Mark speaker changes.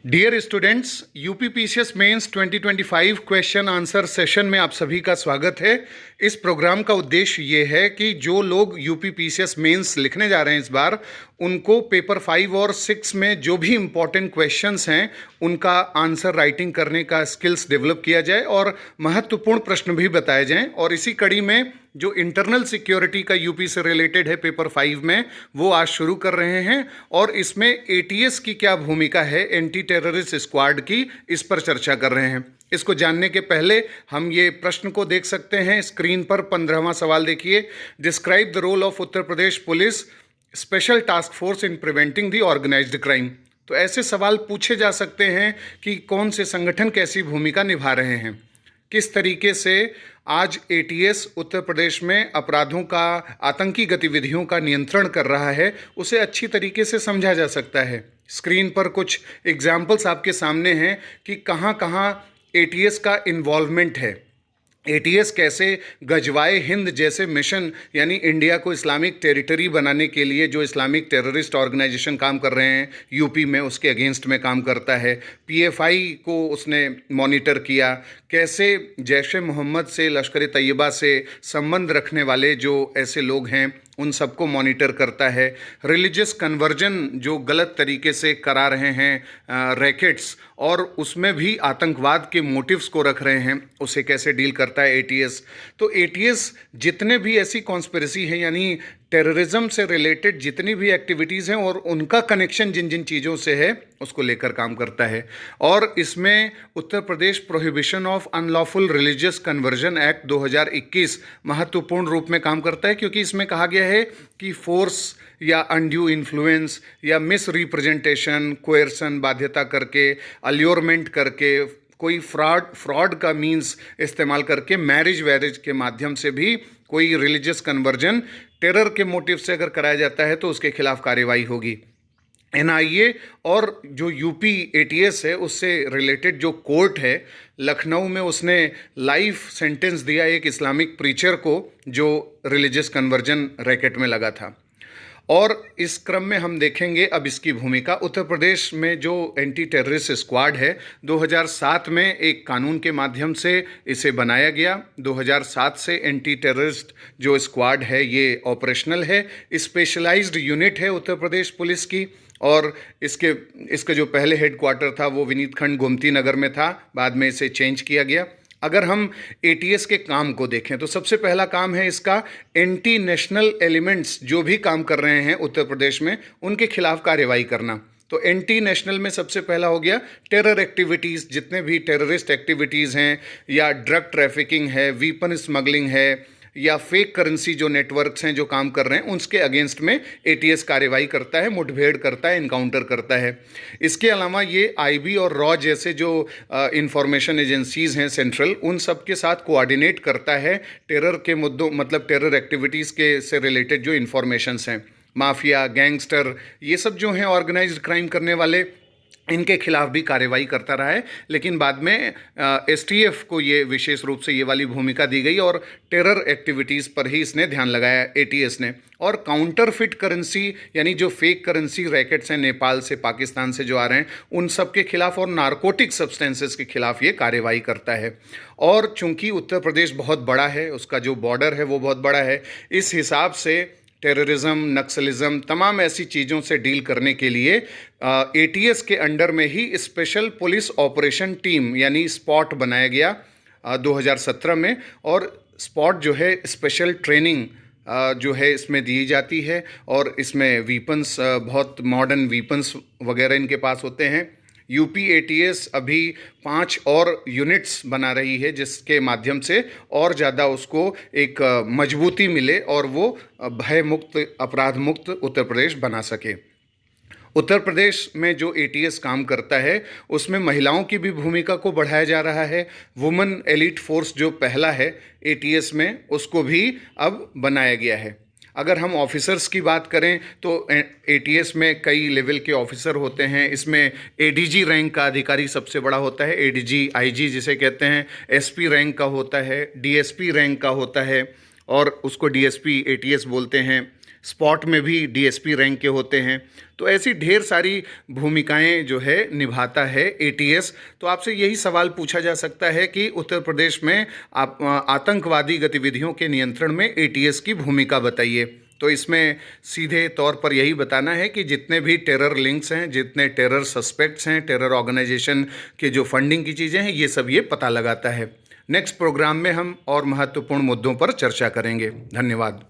Speaker 1: Dear students, UPPCS mains 2025 question answer session में आप सभी का स्वागत है। इस प्रोग्राम का उद्देश्य ये है कि जो लोग यूपीपीसीएस मेंस लिखने जा रहे हैं इस बार, उनको पेपर 5 और 6 में जो भी इम्पोर्टेंट क्वेश्चंस हैं उनका आंसर राइटिंग करने का स्किल्स डेवलप किया जाए और महत्वपूर्ण प्रश्न भी बताए जाएं। और इसी कड़ी में जो इंटरनल सिक्योरिटी का यूपी से रिलेटेड है पेपर 5 में, वो आज शुरू कर रहे हैं और इसमें एटीएस की क्या भूमिका है, एंटी टेररिस्ट स्क्वाड की, इस पर चर्चा कर रहे हैं। इसको जानने के पहले हम ये प्रश्न को देख सकते हैं स्क्रीन पर। 15वां सवाल देखिए, describe the role of Uttar Pradesh police special task force in preventing the organised crime. तो ऐसे सवाल पूछे जा सकते हैं कि कौन से संगठन कैसी भूमिका निभा रहे हैं, किस तरीके से आज एटीएस उत्तर प्रदेश में अपराधों का, आतंकी गतिविधियों का नियंत्रण कर रहा है, उसे अच्छी तरीके से समझा जा सकता है। स्क्रीन पर कुछ एग्जाम्पल्स आपके सामने हैं कि कहाँ कहाँ एटीएस का इन्वॉल्वमेंट है। एटीएस कैसे गजवाए हिंद जैसे मिशन, यानी इंडिया को इस्लामिक टेरिटरी बनाने के लिए जो इस्लामिक टेररिस्ट ऑर्गेनाइजेशन काम कर रहे हैं यूपी में, उसके अगेंस्ट में काम करता है। पीएफआई को उसने मॉनिटर किया, कैसे जैश ए मोहम्मद से, लश्कर तैयबा से संबंध रखने वाले जो ऐसे लोग हैं उन सबको मॉनिटर करता है। रिलीजियस कन्वर्जन जो गलत तरीके से करा रहे हैं रैकेट्स, और उसमें भी आतंकवाद के मोटिव्स को रख रहे हैं, उसे कैसे डील करता है एटीएस। तो एटीएस जितने भी ऐसी कॉन्स्पिरेसी हैं, यानी टेररिज्म से रिलेटेड जितनी भी एक्टिविटीज़ हैं और उनका कनेक्शन जिन जिन चीज़ों से है, उसको लेकर काम करता है। और इसमें Uttar Pradesh prohibition of unlawful religious conversion act 2021 महत्वपूर्ण रूप में काम करता है, क्योंकि इसमें कहा गया है कि फोर्स या अनड्यू इन्फ्लुएंस या मिस रिप्रेजेंटेशन, कोएर्सन, बाध्यता करके, अल्योरमेंट करके, कोई फ्रॉड का मीन्स इस्तेमाल करके, मैरिज वैरिज के माध्यम से भी कोई रिलीजियस कन्वर्जन टेरर के मोटिव से अगर कराया जाता है तो उसके खिलाफ कार्रवाई होगी। एनआईए और जो यूपी एटीएस है उससे रिलेटेड जो कोर्ट है लखनऊ में, उसने लाइफ सेंटेंस दिया एक इस्लामिक प्रीचर को जो रिलीजियस कन्वर्जन रैकेट में लगा था। और इस क्रम में हम देखेंगे अब इसकी भूमिका। उत्तर प्रदेश में जो एंटी टेररिस्ट स्क्वाड है, 2007 में एक कानून के माध्यम से इसे बनाया गया। 2007 से एंटी टेररिस्ट जो स्क्वाड है ये ऑपरेशनल है, स्पेशलाइज्ड यूनिट है उत्तर प्रदेश पुलिस की। और इसके जो पहले हेडक्वार्टर था वो विनीत खंड गोमती नगर में था, बाद में इसे चेंज किया गया। अगर हम एटीएस के काम को देखें तो सबसे पहला काम है इसका एंटी नेशनल एलिमेंट्स जो भी काम कर रहे हैं उत्तर प्रदेश में, उनके खिलाफ कार्रवाई करना। तो एंटी नेशनल में सबसे पहला हो गया टेरर एक्टिविटीज़, जितने भी टेररिस्ट एक्टिविटीज़ हैं या ड्रग ट्रैफिकिंग है, वीपन स्मगलिंग है, या फेक करेंसी जो नेटवर्क्स हैं जो काम कर रहे हैं, उसके अगेंस्ट में एटीएस कार्रवाई करता है, मुठभेड़ करता है, इनकाउंटर करता है। इसके अलावा ये आईबी और रॉ जैसे जो इंफॉर्मेशन एजेंसीज़ हैं सेंट्रल, उन सब के साथ कोऑर्डिनेट करता है टेरर के मुद्दों, मतलब टेरर एक्टिविटीज़ के से रिलेटेड जो इंफॉर्मेशंस हैं। माफिया, गैंगस्टर, ये सब जो हैं ऑर्गेनाइज्ड क्राइम करने वाले, इनके खिलाफ भी कार्रवाई करता रहा है। लेकिन बाद में एसटीएफ को ये विशेष रूप से ये वाली भूमिका दी गई और टेरर एक्टिविटीज़ पर ही इसने ध्यान लगाया एटीएस ने। और काउंटरफिट करेंसी, यानी जो फेक करेंसी रैकेट्स हैं नेपाल से, पाकिस्तान से जो आ रहे हैं, उन सब के खिलाफ और नारकोटिक सब्सटेंसेस के खिलाफ ये कार्रवाई करता है। और चूंकि उत्तर प्रदेश बहुत बड़ा है, उसका जो बॉर्डर है वो बहुत बड़ा है, इस हिसाब से टेररिज्म, नक्सलिज्म, तमाम ऐसी चीज़ों से डील करने के लिए एटीएस के अंडर में ही स्पेशल पुलिस ऑपरेशन टीम यानी स्पॉट बनाया गया 2017 में। और स्पॉट जो है स्पेशल ट्रेनिंग जो है इसमें दी जाती है, और इसमें वीपन्स, बहुत मॉडर्न वीपन्स वगैरह इनके पास होते हैं। यूपी एटीएस अभी 5 और यूनिट्स बना रही है, जिसके माध्यम से और ज़्यादा उसको एक मजबूती मिले और वो भय मुक्त, अपराध मुक्त उत्तर प्रदेश बना सके। उत्तर प्रदेश में जो एटीएस काम करता है उसमें महिलाओं की भी भूमिका को बढ़ाया जा रहा है। वुमेन एलीट फोर्स जो पहला है एटीएस में, उसको भी अब बनाया गया है। अगर हम ऑफिसर्स की बात करें तो एटीएस में कई लेवल के ऑफिसर होते हैं। इसमें एडीजी रैंक का अधिकारी सबसे बड़ा होता है, एडीजी, आईजी जिसे कहते हैं। एसपी रैंक का होता है, डीएसपी रैंक का होता है, और उसको डीएसपी एटीएस बोलते हैं। स्पॉट में भी डीएसपी रैंक के होते हैं। तो ऐसी ढेर सारी भूमिकाएं जो है निभाता है एटीएस। तो आपसे यही सवाल पूछा जा सकता है कि उत्तर प्रदेश में आप आतंकवादी गतिविधियों के नियंत्रण में एटीएस की भूमिका बताइए। तो इसमें सीधे तौर पर यही बताना है कि जितने भी टेरर लिंक्स हैं, जितने टेरर सस्पेक्ट्स हैं, टेरर ऑर्गेनाइजेशन के जो फंडिंग की चीज़ें हैं, ये सब ये पता लगाता है। नेक्स्ट प्रोग्राम में हम और महत्वपूर्ण मुद्दों पर चर्चा करेंगे। धन्यवाद।